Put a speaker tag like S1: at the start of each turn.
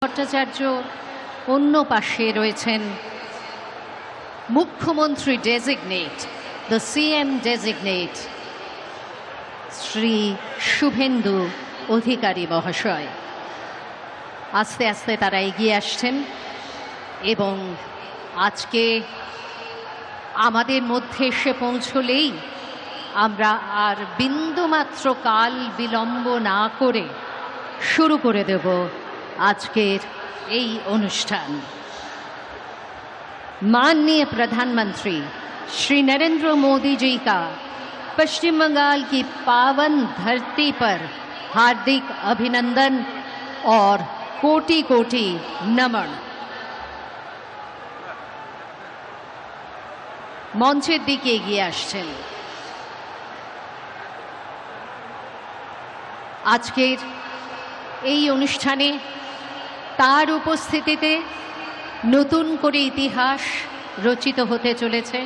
S1: ভট্টাচার্য, অন্য পাশে রয়েছেন মুখ্যমন্ত্রী designate, the CM designate Shri Suvendu Adhikari মহাশয়। আস্তে আস্তে তারা এগিয়ে আসছেন এবং আজকে আমাদের মধ্যে এসে পৌঁছলেই আমরা আর বিন্দুমাত্র কাল বিলম্ব না করে शुरू করে দেব আজকের এই অনুষ্ঠান। माननीय प्रधानमंत्री श्री नरेंद्र मोदी जी का पश्चिम बंगाल की पावन धरती पर हार्दिक अभिनंदन और कोटि कोटि नमन। मंचेर दिके एगिए आसছেন আজকের এই অনুষ্ঠানে তার উপস্থিতিতে নতুন করে ইতিহাস রচিত হতে চলেছে।